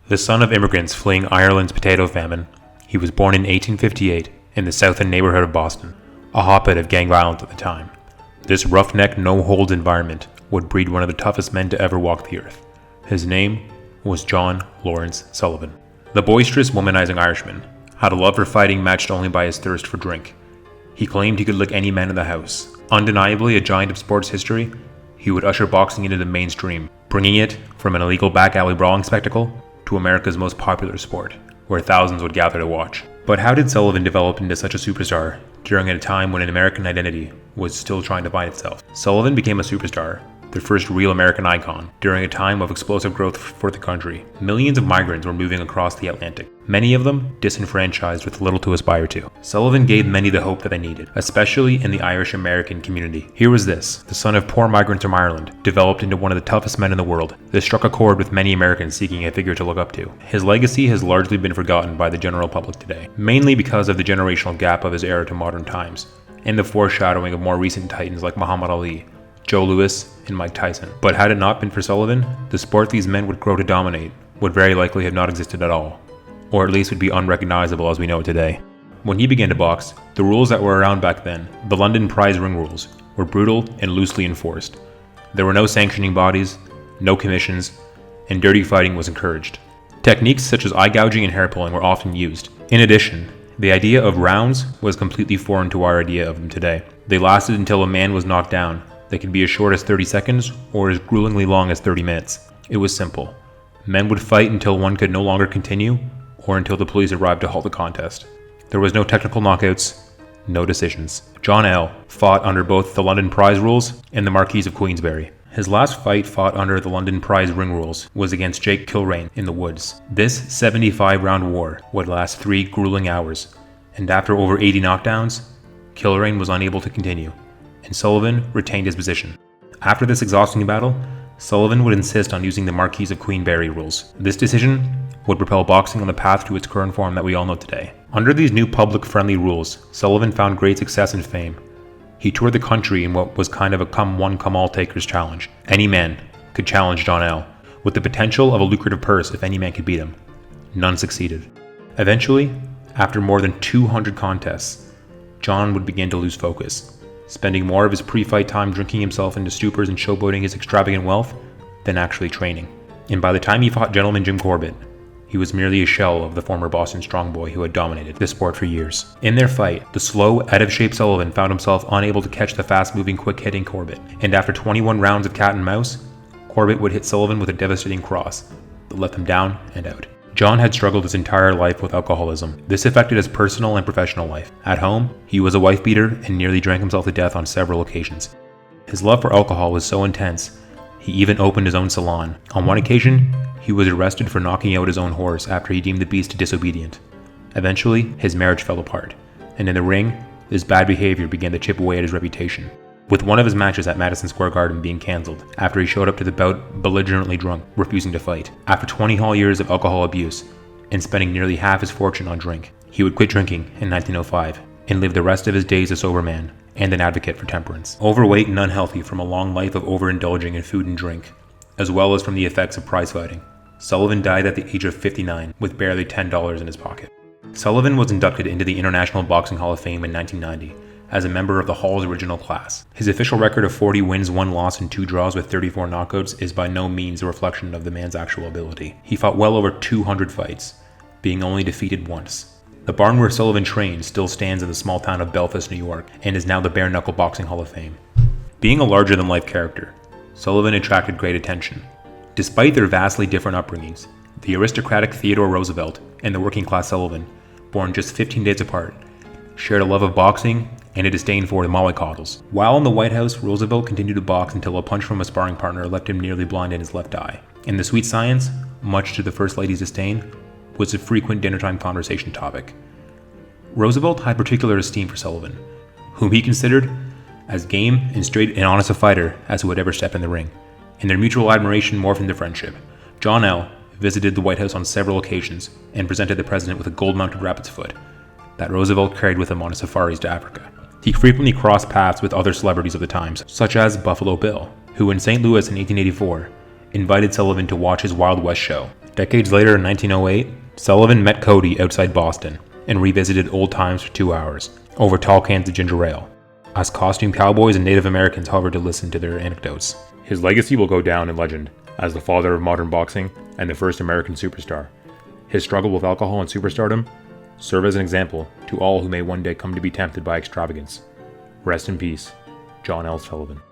The son of immigrants fleeing Ireland's potato famine, he was born in 1858 in the southern neighborhood of Boston, a hotbed of gang violence at the time. This roughneck, no-holds environment would breed one of the toughest men to ever walk the earth. His name was John Lawrence Sullivan. The boisterous, womanizing Irishman had a love for fighting matched only by his thirst for drink. He claimed he could lick any man in the house. Undeniably a giant of sports history, he would usher boxing into the mainstream, bringing it from an illegal back alley brawling spectacle to America's most popular sport, where thousands would gather to watch. But how did Sullivan develop into such a superstar during a time when an American identity was still trying to find itself? Sullivan became a superstar, the first real American icon, during a time of explosive growth for the country. Millions of migrants were moving across the Atlantic, many of them disenfranchised with little to aspire to. Sullivan gave many the hope that they needed, especially in the Irish-American community. Here was this, the son of poor migrants from Ireland, developed into one of the toughest men in the world. This struck a chord with many Americans seeking a figure to look up to. His legacy has largely been forgotten by the general public today, mainly because of the generational gap of his era to modern times, and the foreshadowing of more recent titans like Muhammad Ali, Joe Louis, and Mike Tyson. But had it not been for Sullivan, the sport these men would grow to dominate would very likely have not existed at all, or at least would be unrecognizable as we know it today. When he began to box, the rules that were around back then, the London prize ring rules, were brutal and loosely enforced. There were no sanctioning bodies, no commissions, and dirty fighting was encouraged. Techniques such as eye gouging and hair pulling were often used. In addition, the idea of rounds was completely foreign to our idea of them today. They lasted until a man was knocked down. They could be as short as 30 seconds or as gruelingly long as 30 minutes. It was simple. Men would fight until one could no longer continue or until the police arrived to halt the contest. There was no technical knockouts, no decisions. John L. fought under both the London prize rules and the Marquis of Queensberry. His last fight fought under the London prize ring rules was against Jake Kilrain in the woods. This 75-round war would last 3 grueling hours, and after over 80 knockdowns, Kilrain was unable to continue, and Sullivan retained his position. After this exhausting battle, Sullivan would insist on using the Marquis of Queensberry rules. This decision would propel boxing on the path to its current form that we all know today. Under these new public-friendly rules, Sullivan found great success and fame. He toured the country in what was kind of a come-one, come-all-takers challenge. Any man could challenge John L., with the potential of a lucrative purse if any man could beat him. None succeeded. Eventually, after more than 200 contests, John would begin to lose focus, spending more of his pre-fight time drinking himself into stupors and showboating his extravagant wealth than actually training. And by the time he fought Gentleman Jim Corbett, he was merely a shell of the former Boston strong boy who had dominated the sport for years. In their fight, the slow, out-of-shape Sullivan found himself unable to catch the fast-moving, quick-hitting Corbett. And after 21 rounds of cat and mouse, Corbett would hit Sullivan with a devastating cross that left him down and out. John had struggled his entire life with alcoholism. This affected his personal and professional life. At home, he was a wife beater and nearly drank himself to death on several occasions. His love for alcohol was so intense, he even opened his own salon. On one occasion, he was arrested for knocking out his own horse after he deemed the beast disobedient. Eventually, his marriage fell apart, and in the ring, his bad behavior began to chip away at his reputation, with one of his matches at Madison Square Garden being cancelled after he showed up to the bout belligerently drunk, refusing to fight. After 20 whole years of alcohol abuse and spending nearly half his fortune on drink, he would quit drinking in 1905 and live the rest of his days a sober man and an advocate for temperance. Overweight and unhealthy from a long life of overindulging in food and drink, as well as from the effects of prize fighting, Sullivan died at the age of 59 with barely $10 in his pocket. Sullivan was inducted into the International Boxing Hall of Fame in 1990 as a member of the Hall's original class. His official record of 40 wins, 1 loss, and 2 draws with 34 knockouts is by no means a reflection of the man's actual ability. He fought well over 200 fights, being only defeated once. The barn where Sullivan trained still stands in the small town of Belfast, New York, and is now the Bare Knuckle Boxing Hall of Fame. Being a larger-than-life character, Sullivan attracted great attention. Despite their vastly different upbringings, the aristocratic Theodore Roosevelt and the working-class Sullivan, born just 15 days apart, shared a love of boxing and a disdain for the mollycoddles. While in the White House, Roosevelt continued to box until a punch from a sparring partner left him nearly blind in his left eye. And the sweet science, much to the First Lady's disdain, was a frequent dinnertime conversation topic. Roosevelt had particular esteem for Sullivan, whom he considered as game and straight and honest a fighter as who had ever stepped in the ring, and their mutual admiration morphed into friendship. John L. visited the White House on several occasions and presented the president with a gold-mounted rabbit's foot that Roosevelt carried with him on his safaris to Africa. He frequently crossed paths with other celebrities of the times, such as Buffalo Bill, who in St. Louis in 1884 invited Sullivan to watch his Wild West show. Decades later in 1908, Sullivan met Cody outside Boston and revisited old times for 2 hours, over tall cans of ginger ale, as costume cowboys and Native Americans hovered to listen to their anecdotes. His legacy will go down in legend as the father of modern boxing and the first American superstar. His struggle with alcohol and superstardom serve as an example to all who may one day come to be tempted by extravagance. Rest in peace, John L. Sullivan.